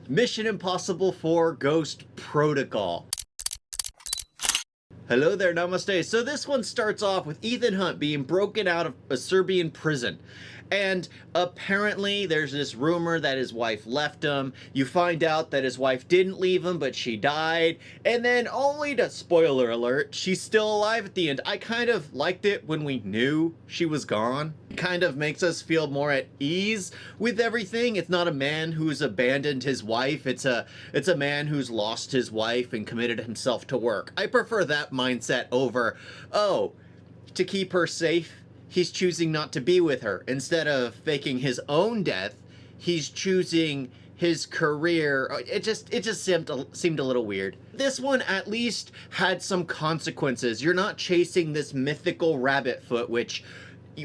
Mission Impossible 4 Ghost Protocol. Hello there, namaste. So this one starts off with Ethan Hunt being broken out of a Serbian prison. And apparently there's this rumor that his wife left him. You find out that his wife didn't leave him, but she died. And then only to, spoiler alert, she's still alive at the end. I kind of liked it when we knew she was gone. It kind of makes us feel more at ease with everything. It's not a man who's abandoned his wife. It's a man who's lost his wife and committed himself to work. I prefer that mindset over, oh, to keep her safe, he's choosing not to be with her. Instead of faking his own death, he's choosing his career. It just seemed a little weird. This one at least had some consequences. You're not chasing this mythical rabbit foot, which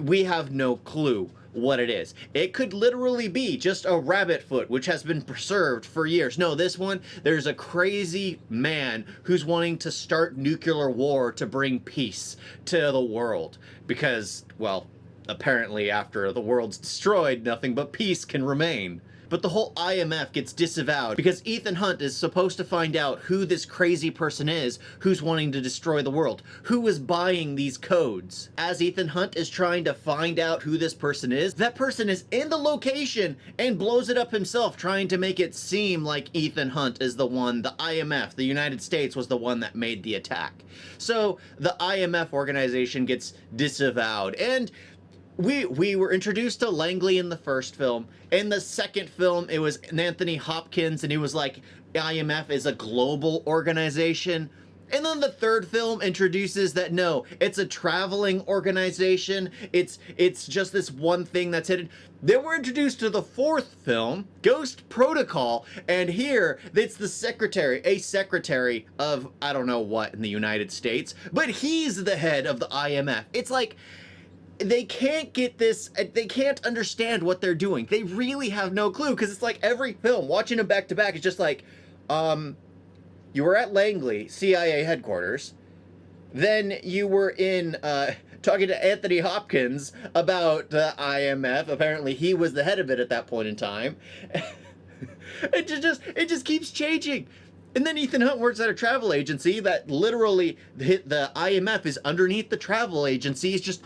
we have no clue what it is. It could literally be just a rabbit foot which has been preserved for years. No, this one, there's a crazy man who's wanting to start nuclear war to bring peace to the world because, well, apparently after the world's destroyed, nothing but peace can remain. But the whole IMF gets disavowed because Ethan Hunt is supposed to find out who this crazy person is who's wanting to destroy the world. Who is buying these codes? As Ethan Hunt is trying to find out who this person is, that person is in the location and blows it up himself, trying to make it seem like Ethan Hunt is the one, the IMF, the United States, was the one that made the attack. So the IMF organization gets disavowed, and we were introduced to Langley in the first film. In the second film, it was Anthony Hopkins, and he was like, IMF is a global organization. And then the third film introduces that, no, it's a traveling organization. It's just this one thing that's hidden. Then we're introduced to the fourth film, Ghost Protocol, and here it's the secretary, a secretary of I don't know what in the United States, but he's the head of the IMF. It's like, they can't get this, they can't understand what they're doing. They really have no clue, because it's like every film, watching them back to back, is just like, you were at Langley, CIA headquarters, then you were in, talking to Anthony Hopkins about the IMF, apparently he was the head of it at that point in time. It just keeps changing. And then Ethan Hunt works at a travel agency that literally, the IMF is underneath the travel agency. It's just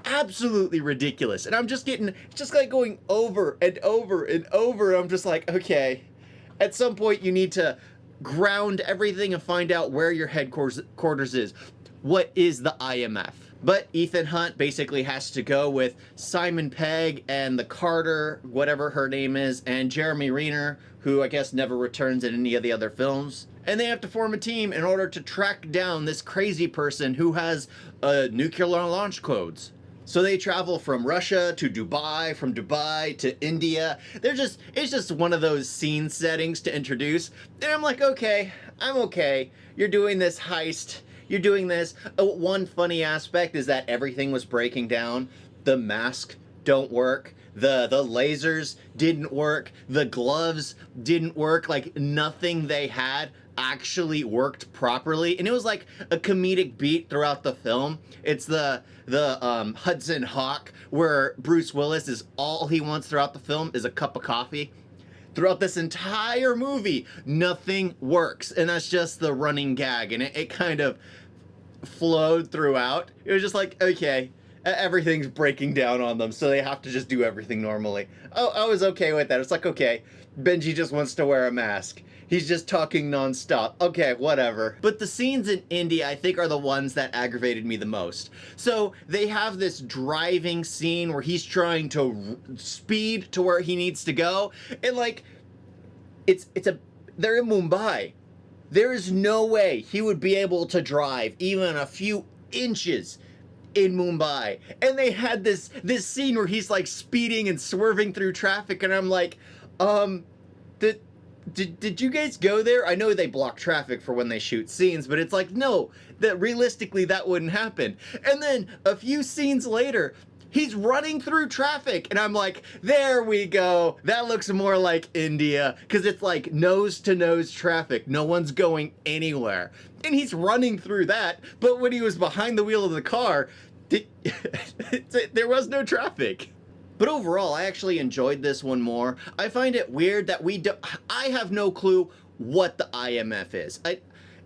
absolutely ridiculous. And I'm just getting, just like going over and over and over. I'm just like, okay, at some point you need to ground everything and find out where your headquarters is. What is the IMF? But Ethan Hunt basically has to go with Simon Pegg and the Carter, whatever her name is, and Jeremy Renner, who I guess never returns in any of the other films. And they have to form a team in order to track down this crazy person who has nuclear launch codes. So they travel from Russia to Dubai, from Dubai to India. It's just one of those scene settings to introduce. And I'm like, okay, I'm okay. You're doing this heist. You're doing this. One funny aspect is that everything was breaking down. The mask don't work. The lasers didn't work. The gloves didn't work. Like nothing they had actually worked properly. And it was like a comedic beat throughout the film. It's the Hudson Hawk, where Bruce Willis is all he wants throughout the film is a cup of coffee. Throughout this entire movie, nothing works. And that's just the running gag. And it kind of flowed throughout. It was just like, okay, everything's breaking down on them, so they have to just do everything normally. Oh, I was okay with that. It's like, okay, Benji just wants to wear a mask. He's just talking nonstop. Okay, whatever. But the scenes in India, I think, are the ones that aggravated me the most. So they have this driving scene where he's trying to speed to where he needs to go. And like, they're in Mumbai. There is no way he would be able to drive even a few inches in Mumbai. And they had this scene where he's like speeding and swerving through traffic, and I'm like, did you guys go there? I know they block traffic for when they shoot scenes, but it's like, no, that realistically that wouldn't happen. And then a few scenes later, he's running through traffic, and I'm like, there we go. That looks more like India, because it's like nose-to-nose traffic. No one's going anywhere. And he's running through that, but when he was behind the wheel of the car, there was no traffic. But overall, I actually enjoyed this one more. I find it weird that I have no clue what the IMF is.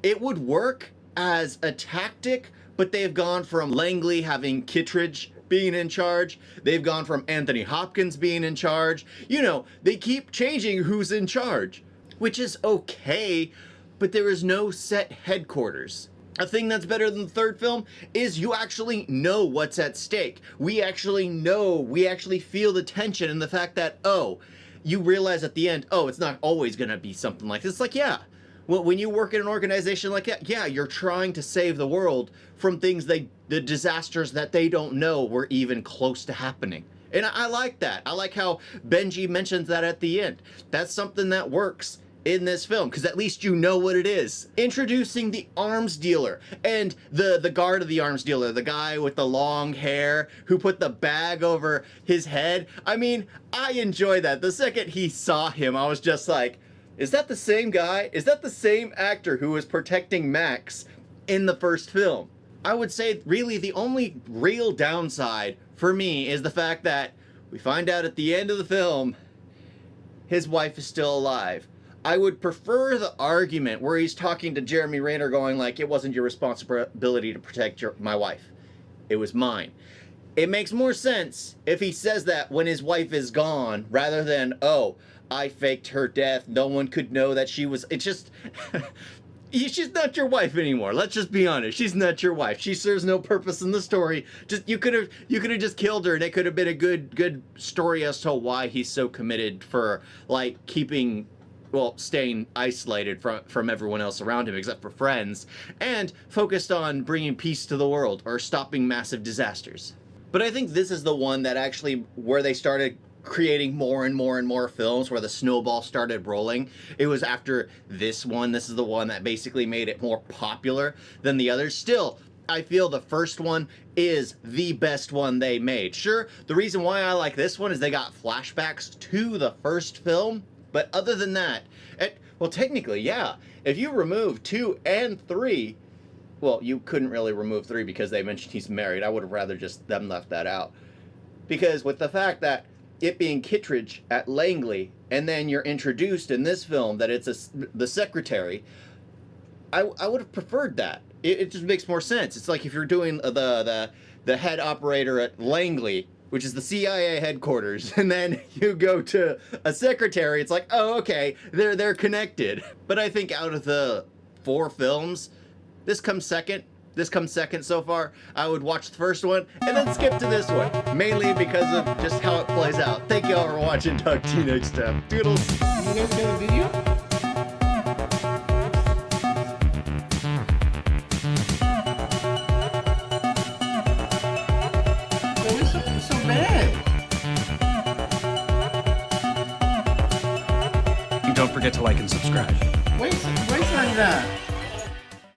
It would work as a tactic, but they've gone from Langley having Kittredge being in charge. They've gone from Anthony Hopkins being in charge. You know, they keep changing who's in charge, which is okay, but there is no set headquarters. A thing that's better than the third film is you actually know what's at stake. We actually know, we actually feel the tension and the fact that, oh, you realize at the end, oh, it's not always gonna be something like this. It's like, yeah, well, when you work in an organization like that, yeah, you're trying to save the world from things the disasters that they don't know were even close to happening. And I like that. I like how Benji mentions that at the end. That's something that works in this film, because at least you know what it is. Introducing the arms dealer and the guard of the arms dealer, the guy with the long hair who put the bag over his head. I mean, I enjoy that. The second he saw him, I was just like, is that the same guy? Is that the same actor who was protecting Max in the first film? I would say really the only real downside for me is the fact that we find out at the end of the film his wife is still alive. I would prefer the argument where he's talking to Jeremy Renner going like, it wasn't your responsibility to protect my wife. It was mine. It makes more sense if he says that when his wife is gone rather than, oh, I faked her death. No one could know that she was, it's just, she's not your wife anymore. Let's just be honest. She's not your wife. She serves no purpose in the story. Just, you could have just killed her and it could have been a good story as to why he's so committed for like keeping, well, staying isolated from everyone else around him except for friends, and focused on bringing peace to the world or stopping massive disasters. But I think this is the one that actually, where they started creating more and more and more films, where the snowball started rolling. It was after this one. This is the one that basically made it more popular than the others. Still, I feel the first one is the best one they made. Sure, the reason why I like this one is they got flashbacks to the first film. But other than that, well, technically, yeah. If you remove 2 and 3, well, you couldn't really remove 3 because they mentioned he's married. I would have rather just them left that out. Because with the fact that it being Kittredge at Langley, and then you're introduced in this film that it's the secretary, I would have preferred that. It just makes more sense. It's like if you're doing the head operator at Langley, which is the CIA headquarters, and then you go to a secretary, it's like, oh, okay, they're connected. But I think out of the 4 films, this comes second. This comes second so far. I would watch the first one and then skip to this one, mainly because of just how it plays out. Thank you all for watching. Talk to you next time. Doodles. You guys got a video? So bad. And don't forget to like and subscribe. Wait on that.